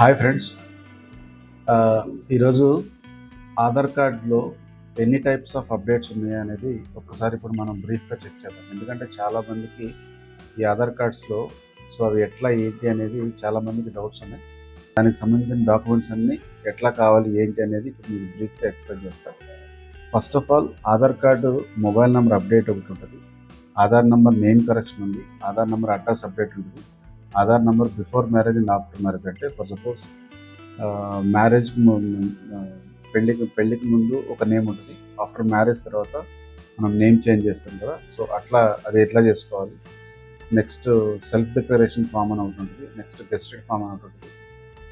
Hi friends. ఈరోజు ఆధార్ కార్డ్‌లో ఎన్ని టైప్స్ ఆఫ్ అప్డేట్స్ ఉన్నాయనేది ఒక్కసారి ఇప్పుడు మనం బ్రీఫ్‌గా చెక్ చేద్దాం. ఎందుకంటే చాలామందికి ఈ ఆధార్ కార్డ్స్‌లో అవి ఎట్లా ఏంటి అనేది చాలామందికి డౌట్స్ ఉన్నాయి. దానికి సంబంధించిన డాక్యుమెంట్స్ అన్నీ ఎట్లా కావాలి ఏంటి అనేది ఇప్పుడు మీకు బ్రీఫ్‌గా ఎక్స్‌ప్లెయిన్ చేస్తాను. First of all Aadhaar card mobile number update ఒకటి ఉంటుంది. ఆధార్ నంబర్ నేమ్ కరెక్షన్ ఉంది. ఆధార్ నంబర్ అడ్రస్ అప్డేట్ ఉంటుంది. Aadhaar number before marriage and after marriage అంటే ఫర్ సపోజ్ మ్యారేజ్‌కి పెళ్ళికి ముందు ఒక నేమ్ ఉంటుంది. ఆఫ్టర్ మ్యారేజ్ తర్వాత మనం నేమ్ చేంజ్ చేస్తాం కదా! సో, అట్లా అది ఎట్లా చేసుకోవాలి. నెక్స్ట్ సెల్ఫ్ డిక్లరేషన్ ఫామ్ అని ఒకటి ఉంటుంది. నెక్స్ట్ గెస్టెడ్ ఫామ్ అని ఒకటి ఉంటుంది.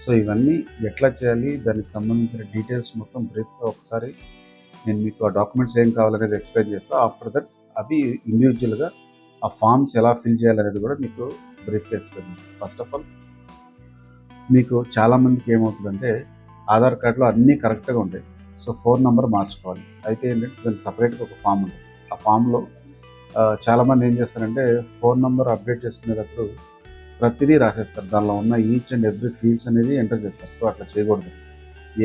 సో, ఇవన్నీ ఎట్లా చేయాలి, దానికి సంబంధించిన డీటెయిల్స్ మొత్తం బ్రీఫ్‌గా ఒకసారి నేను మీకు ఆ డాక్యుమెంట్స్ ఏం కావాలనేది ఎక్స్‌ప్లెయిన్ చేస్తా. ఆఫ్టర్ దట్ అవి ఇండివిడ్యువల్‌గా ఆ ఫార్మ్స్ ఎలా ఫిల్ చేయాలనేది కూడా మీకు బ్రీఫ్‌గా ఎక్స్‌ప్లెయిన్ చేస్తాను. ఫస్ట్ ఆఫ్ ఆల్ మీకు చాలామందికి ఏమవుతుందంటే ఆధార్ కార్డ్‌లో అన్నీ కరెక్ట్‌గా ఉంటాయి. సో, ఫోన్ నంబర్ మార్చుకోవాలి. అయితే ఏంటంటే దానికి సెపరేట్‌గా ఒక ఫామ్ ఉంటుంది. ఆ ఫామ్‌లో చాలామంది ఏం చేస్తారంటే ఫోన్ నంబర్ అప్డేట్ చేసుకునేటప్పుడు ప్రతిదీ రాసేస్తారు. దానిలో ఉన్న ఈచ్ అండ్ ఎవ్రీ ఫీల్డ్స్ అనేది ఎంటర్ చేస్తారు. సో, అట్లా చేయకూడదు.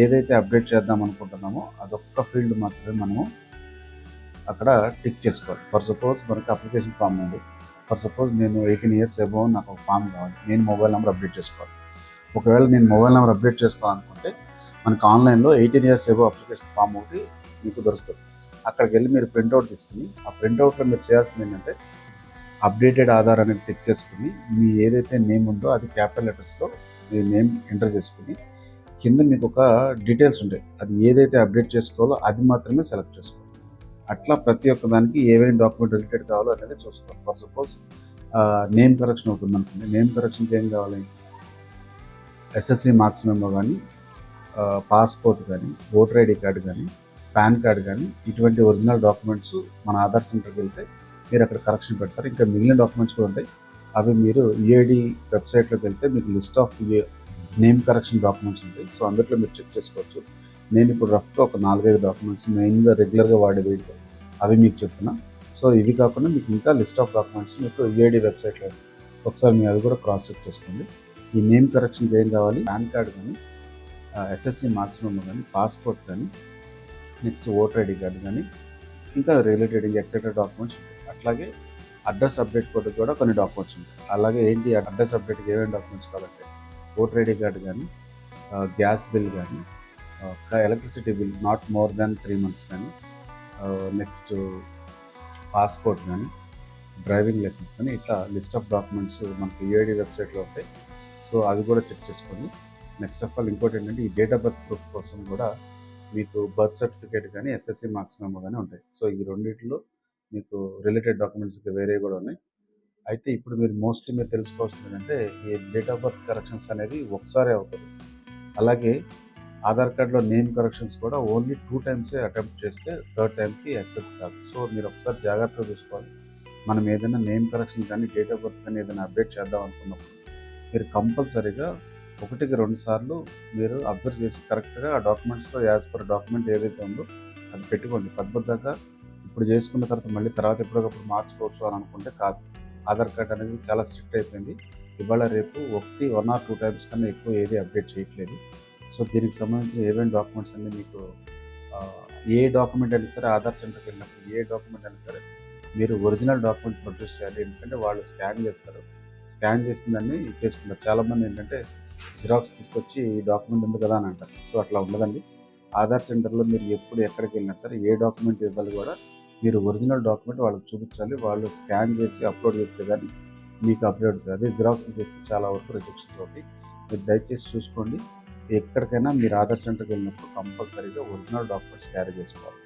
ఏదైతే అప్డేట్ చేద్దాం అనుకుంటున్నామో అదొక్క ఫీల్డ్ మాత్రమే మనము అక్కడ టిక్ చేసుకోవాలి. ఫర్ సపోజ్ మనకి అప్లికేషన్ ఫామ్ ఉంది. ఫర్ సపోజ్ నేను 18 ఇయర్స్ అబోవ్ నాకు ఒక ఫామ్ కావాలి. నేను మొబైల్ నంబర్ అప్డేట్ చేసుకోవాలి. ఒకవేళ నేను మొబైల్ నెంబర్ అప్డేట్ చేసుకోవాలనుకుంటే మనకు ఆన్లైన్‌లో 18 ఇయర్స్ అబోవ్ అప్లికేషన్ ఫామ్ ఒకటి మీకు దొరుకుతుంది. అక్కడికెళ్ళి మీరు ప్రింట్‌ఔట్ తీసుకొని ఆ ప్రింట్‌ఔట్‌లో మీరు చేయాల్సింది ఏంటంటే అప్డేటెడ్ ఆధార్ అనేది టిక్ చేసుకొని మీ ఏదైతే నేమ్ ఉందో అది క్యాపిటల్ లెటర్స్‌లో మీ నేమ్ ఎంటర్ చేసుకొని కింద మీకు ఒక డీటెయిల్స్ ఉంటాయి. అది ఏదైతే అప్డేట్ చేసుకోవాలో అది మాత్రమే సెలెక్ట్ చేసుకోవాలి. అట్లా ప్రతి ఒక్క దానికి ఏమేమి డాక్యుమెంట్ రిలేటెడ్ కావాలో అనేది చూసుకోవాలి. ఫర్ సపోజ్ నేమ్ కరెక్షన్ ఒకటి ఉందనుకోండి. నేమ్ కరెక్షన్‌కి ఏం కావాలి? ఎస్ఎస్సి మార్క్స్ మెమో కానీ, పాస్‌పోర్ట్ కానీ, ఓటర్ ఐడీ కార్డ్ కానీ, పాన్ కార్డ్ కానీ ఇటువంటి ఒరిజినల్ డాక్యుమెంట్స్ మన ఆధార్ సెంటర్‌కి వెళ్తే మీరు అక్కడ కరెక్షన్ పెడతారు. ఇంకా మిగిలిన డాక్యుమెంట్స్ కూడా ఉంటాయి. అవి మీరు యూఐడీ వెబ్‌సైట్‌లోకి వెళ్తే మీకు list of name correction documents ఉంటాయి. సో, అందులో మీరు చెక్ చేసుకోవచ్చు. నేను ఇప్పుడు రఫ్‌గా ఒక 4, 5 డాక్యుమెంట్స్ మెయిన్‌గా రెగ్యులర్‌గా వాడేవి అవి మీకు చెప్తున్నా. సో, ఇవి కాకుండా మీకు ఇంకా లిస్ట్ ఆఫ్ డాక్యుమెంట్స్ మీకు యూఐడీ వెబ్‌సైట్‌లో ఒకసారి మీరు అది కూడా క్రాస్ చెక్ చేసుకోండి. ఈ నేమ్ కరెక్షన్‌కి ఏం కావాలి? పాన్ కార్డ్ కానీ, ఎస్ఎస్సి మార్క్స్ మెమో కానీ, పాస్‌పోర్ట్ కానీ, నెక్స్ట్ ఓటర్ ఐడీ కార్డ్ కానీ, ఇంకా రిలేటెడ్ ఎక్సెట్రా డాక్యుమెంట్స్ ఉంటాయి. అట్లాగే అడ్రస్ అప్డేట్ కోడ్‌కి కూడా కొన్ని డాక్యుమెంట్స్ ఉంటాయి. అలాగే ఏంటి అడ్రస్ అప్డేట్‌కి ఏమేమి డాక్యుమెంట్స్ కావాలంటే ఓటర్ ఐడీ కార్డ్ కానీ, గ్యాస్ బిల్ కానీ, electricity bill not more than 3 months కానీ, నెక్స్ట్ పాస్‌పోర్ట్ కానీ, డ్రైవింగ్ లైసెన్స్ కానీ ఇట్లా లిస్ట్ ఆఫ్ డాక్యుమెంట్స్ మనకి యూఐడీ వెబ్‌సైట్‌లో ఉంటాయి. సో, అవి కూడా చెక్ చేసుకోండి. నెక్స్ట్ ఆఫ్ ఆల్ ఇంకోటి ఏంటంటే ఈ డేట్ ఆఫ్ బర్త్ ప్రూఫ్ కోసం కూడా మీకు బర్త్ సర్టిఫికేట్ కానీ, ఎస్ఎస్సి మార్క్స్ మెమో కానీ ఉంటాయి. సో, ఈ రెండిట్లో మీకు రిలేటెడ్ డాక్యుమెంట్స్ వేరే కూడా ఉన్నాయి. అయితే ఇప్పుడు మీరు తెలుసుకోవాల్సింది ఏంటంటే ఈ డేట్ ఆఫ్ బర్త్ కరెక్షన్స్ అనేది ఒకసారే అవుతుంది. అలాగే ఆధార్ కార్డ్‌లో నేమ్ కరెక్షన్స్ కూడా ఓన్లీ 2 టైమ్సే అటెంప్ట్ చేస్తే థర్డ్ టైమ్‌కి యాక్సెప్ట్ కాదు. సో, మీరు ఒకసారి జాగ్రత్తగా చూసుకోవాలి. మనం ఏదైనా నేమ్ కరెక్షన్ కానీ, డేట్ ఆఫ్ బర్త్ కానీ ఏదైనా అప్డేట్ చేద్దాం అనుకున్నప్పుడు మీరు కంపల్సరీగా 1కి 2 సార్లు మీరు అబ్జర్వ్ చేసి కరెక్ట్‌గా ఆ డాక్యుమెంట్స్‌లో యాజ్ పర్ డాక్యుమెంట్ ఏదైతే ఉందో అది పెట్టుకోండి. పద్ధతిగా ఇప్పుడు చేసుకున్న తర్వాత ఎప్పటికప్పుడు మార్చుకోవచ్చు అని అనుకుంటే కాదు. ఆధార్ కార్డ్ అనేది చాలా స్ట్రిక్ట్ అయిపోయింది. ఇవాళ రేపు 1 ఆర్ 2 టైమ్స్ కన్నా ఎక్కువ ఏది అప్డేట్ చేయట్లేదు. సో, దీనికి సంబంధించిన ఏమేమి డాక్యుమెంట్స్ అన్నీ మీకు ఏ డాక్యుమెంట్ అయినా సరే ఆధార్ సెంటర్‌కి వెళ్ళినప్పుడు ఏ డాక్యుమెంట్ అయినా సరే మీరు ఒరిజినల్ డాక్యుమెంట్ ప్రొడ్యూస్ చేయాలి. ఎందుకంటే వాళ్ళు స్కాన్ చేస్తారు. స్కాన్ చేసిన దాన్ని చేసుకుంటారు. చాలామంది ఏంటంటే జిరాక్స్ తీసుకొచ్చి ఈ డాక్యుమెంట్ ఉంది కదా అని అంటారు. సో, అట్లా ఉండదండి. ఆధార్ సెంటర్‌లో మీరు ఎప్పుడు ఎక్కడికి వెళ్ళినా సరే ఏ డాక్యుమెంట్ ఇవ్వాలి కూడా మీరు ఒరిజినల్ డాక్యుమెంట్ వాళ్ళకి చూపించాలి. వాళ్ళు స్కాన్ చేసి అప్లోడ్ చేస్తే కానీ మీకు అప్లోడ్ అవుతుంది. అదే జిరాక్స్‌లు చేస్తే చాలా వరకు రిజెక్షన్స్ అవుతాయి. మీరు దయచేసి చూసుకోండి. ఎక్కడికైనా మీరు ఆధార్ సెంటర్‌కి వెళ్ళినప్పుడు కంపల్సరీగా ఒరిజినల్ డాక్యుమెంట్స్ క్యారీ చేసుకోవాలి.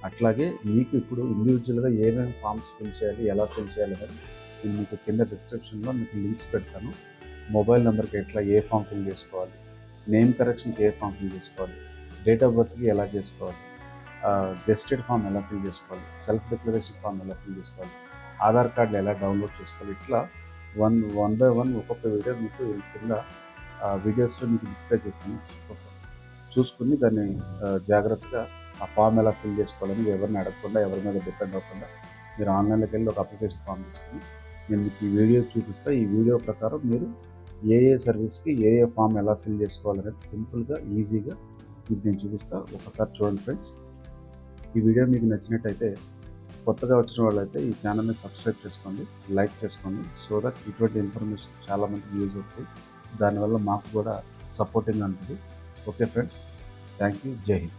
అట్లాగే మీకు ఇప్పుడు ఇండివిడ్యువల్‌గా ఏమేమి ఫార్మ్స్ ఫిల్ చేయాలి, ఎలా ఫిల్ చేయాలి అనేది నేను మీకు కింద డిస్క్రిప్షన్‌లో మీకు లింక్స్ పెడతాను. మొబైల్ నెంబర్‌కి ఎట్లా ఏ ఫామ్ ఫిల్ చేసుకోవాలి, నేమ్ కరెక్షన్‌కి ఏ ఫామ్ ఫిల్ చేసుకోవాలి, డేట్ ఆఫ్ బర్త్‌కి ఎలా చేసుకోవాలి, గెస్టెడ్ ఫామ్ ఎలా ఫిల్ చేసుకోవాలి, సెల్ఫ్ డిక్లరేషన్ ఫామ్ ఎలా ఫిల్ చేసుకోవాలి, ఆధార్ కార్డులు ఎలా డౌన్లోడ్ చేసుకోవాలి, ఇట్లా వన్ బై వన్ ఒక్కొక్క వీడియో మీకు కింద వీడియోస్‌లో మీకు డిస్ప్లే చేస్తాను. చూసుకొని దాన్ని జాగ్రత్తగా ఆ ఫామ్ ఎలా ఫిల్ చేసుకోవాలని ఎవరిని అడగకుండా, ఎవరి మీద డిపెండ్ అవ్వకుండా మీరు ఆన్లైన్‌లోకి వెళ్ళి ఒక అప్లికేషన్ ఫామ్ తీసుకొని నేను మీకు ఈ వీడియో చూపిస్తా. ఈ వీడియో ప్రకారం మీరు ఏ ఏ సర్వీస్కి ఏ ఏ ఫామ్ ఎలా ఫిల్ చేసుకోవాలనేది సింపుల్గా ఈజీగా మీకు నేను చూపిస్తాను. ఒకసారి చూడండి ఫ్రెండ్స్. ఈ వీడియో మీకు నచ్చినట్టయితే కొత్తగా వచ్చిన వాళ్ళైతే ఈ ఛానల్ని సబ్స్క్రైబ్ చేసుకోండి, లైక్ చేసుకోండి. సో దట్ ఇటువంటి ఇన్ఫర్మేషన్ చాలామందికి యూజ్ అవుతుంది. దానివల్ల మాకు కూడా సపోర్టింగ్ ఉంటుంది. Okay friends, thank you. జై హింద్.